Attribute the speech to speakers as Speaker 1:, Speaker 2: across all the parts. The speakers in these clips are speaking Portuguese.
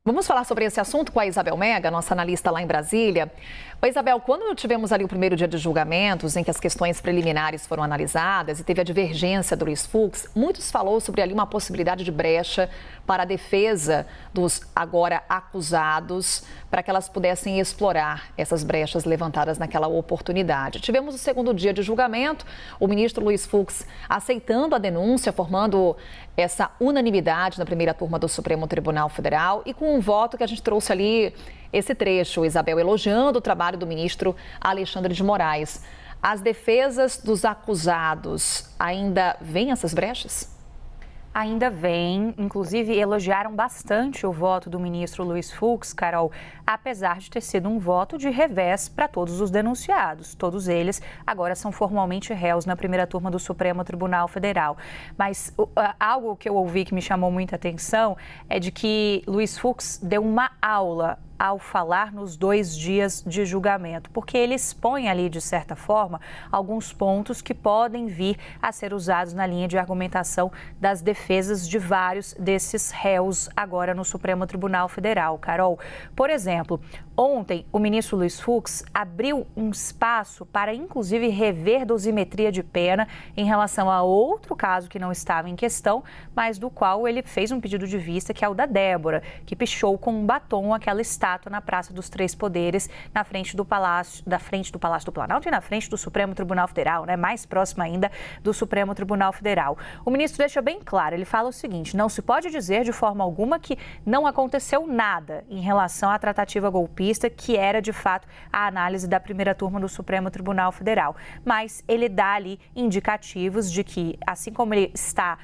Speaker 1: Vamos falar sobre esse assunto com a Isabel Mega, nossa analista lá em Brasília. Oi, Isabel, quando tivemos ali o primeiro dia de julgamentos, em que as questões preliminares foram analisadas e teve a divergência do Luiz Fux, muitos falou sobre ali uma possibilidade de brecha para a defesa dos agora acusados, para que elas pudessem explorar essas brechas levantadas naquela oportunidade. Tivemos o segundo dia de julgamento, o ministro Luiz Fux aceitando a denúncia, formando essa unanimidade na primeira turma do Supremo Tribunal Federal e com um voto que a gente trouxe ali esse trecho, Isabel, elogiando o trabalho do ministro Alexandre de Moraes. As defesas dos acusados ainda veem essas brechas?
Speaker 2: Ainda vem, inclusive elogiaram bastante o voto do ministro Luiz Fux, Carol, apesar de ter sido um voto de revés para todos os denunciados. Todos eles agora são formalmente réus na primeira turma do Supremo Tribunal Federal. Mas algo que eu ouvi que me chamou muita atenção é de que Luiz Fux deu uma aula ao falar nos 2 dias de julgamento, porque ele expõe ali, de certa forma, alguns pontos que podem vir a ser usados na linha de argumentação das defesas de vários desses réus agora no Supremo Tribunal Federal. Carol, por exemplo, ontem o ministro Luiz Fux abriu um espaço para, inclusive, rever dosimetria de pena em relação a outro caso que não estava em questão, mas do qual ele fez um pedido de vista, que é o da Débora, que pichou com um batom aquela estátua na Praça dos Três Poderes, na frente do Palácio do Planalto e na frente do Supremo Tribunal Federal, né? Mais próximo ainda do Supremo Tribunal Federal. O ministro deixa bem claro, ele fala o seguinte: não se pode dizer de forma alguma que não aconteceu nada em relação à tratativa golpista, que era de fato a análise da primeira turma do Supremo Tribunal Federal. Mas ele dá ali indicativos de que, assim como ele está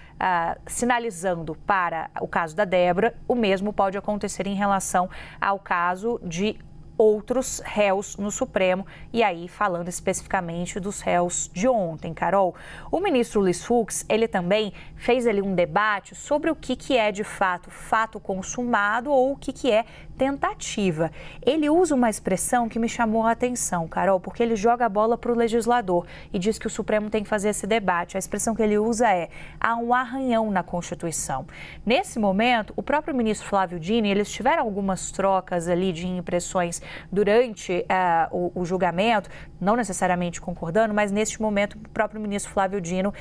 Speaker 2: sinalizando para o caso da Débora, o mesmo pode acontecer em relação ao caso de outros réus no Supremo, e aí falando especificamente dos réus de ontem, Carol. O ministro Luiz Fux, ele também fez ali um debate sobre o que é de fato fato consumado ou o que é tentativa. Ele usa uma expressão que me chamou a atenção, Carol, porque ele joga a bola para o legislador e diz que o Supremo tem que fazer esse debate. A expressão que ele usa é: há um arranhão na Constituição. Nesse momento, o próprio ministro Flávio Dino, eles tiveram algumas trocas ali de impressões durante o julgamento, não necessariamente concordando, mas neste momento o próprio ministro Flávio Dino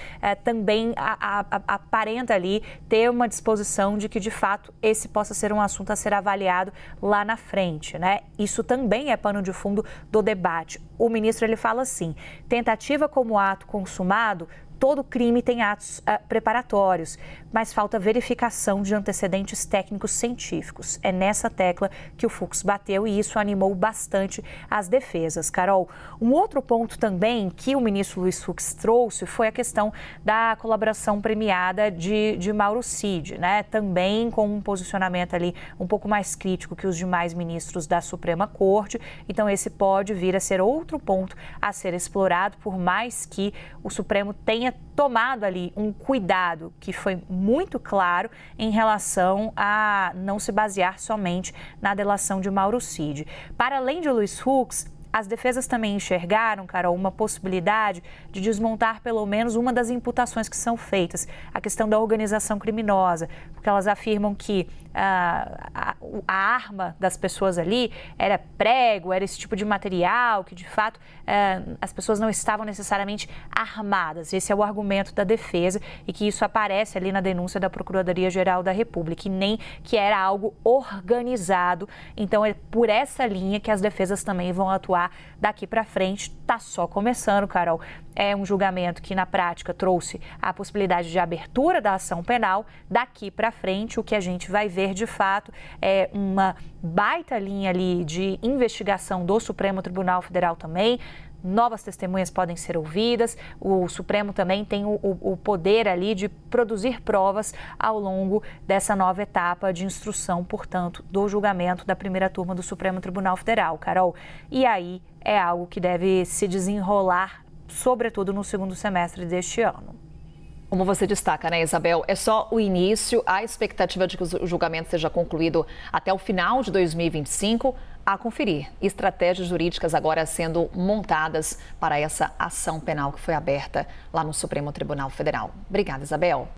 Speaker 2: também aparenta ali ter uma disposição de que, de fato, esse possa ser um assunto a ser avaliado lá na frente, né? Isso também é pano de fundo do debate. O ministro, ele fala assim: tentativa como ato consumado, todo crime tem atos preparatórios, mas falta verificação de antecedentes técnicos científicos. É nessa tecla que o Fux bateu e isso animou bastante as defesas. Carol, um outro ponto também que o ministro Luiz Fux trouxe foi a questão da colaboração premiada de Mauro Cid, né? Também com um posicionamento ali um pouco mais crítico que os demais ministros da Suprema Corte. Então, esse pode vir a ser outro ponto a ser explorado, por mais que o Supremo tenha tomado ali um cuidado que foi muito claro em relação a não se basear somente na delação de Mauro Cid. Para além de Luiz Fux, as defesas também enxergaram, Carol, uma possibilidade de desmontar pelo menos uma das imputações que são feitas, a questão da organização criminosa, porque elas afirmam que a arma das pessoas ali era prego, era esse tipo de material, que de fato as pessoas não estavam necessariamente armadas. Esse é o argumento da defesa e que isso aparece ali na denúncia da Procuradoria-Geral da República, e nem que era algo organizado. Então é por essa linha que as defesas também vão atuar daqui para frente. Tá só começando, Carol. É um julgamento que na prática trouxe a possibilidade de abertura da ação penal. Daqui para frente, o que a gente vai ver de fato é uma baita linha ali de investigação do Supremo Tribunal Federal também. Novas testemunhas podem ser ouvidas, o Supremo também tem o poder ali de produzir provas ao longo dessa nova etapa de instrução, portanto, do julgamento da primeira turma do Supremo Tribunal Federal, Carol. E aí é algo que deve se desenrolar, sobretudo no segundo semestre deste ano.
Speaker 1: Como você destaca, né, Isabel? É só o início, a expectativa de que o julgamento seja concluído até o final de 2025. A conferir estratégias jurídicas agora sendo montadas para essa ação penal que foi aberta lá no Supremo Tribunal Federal. Obrigada, Isabel.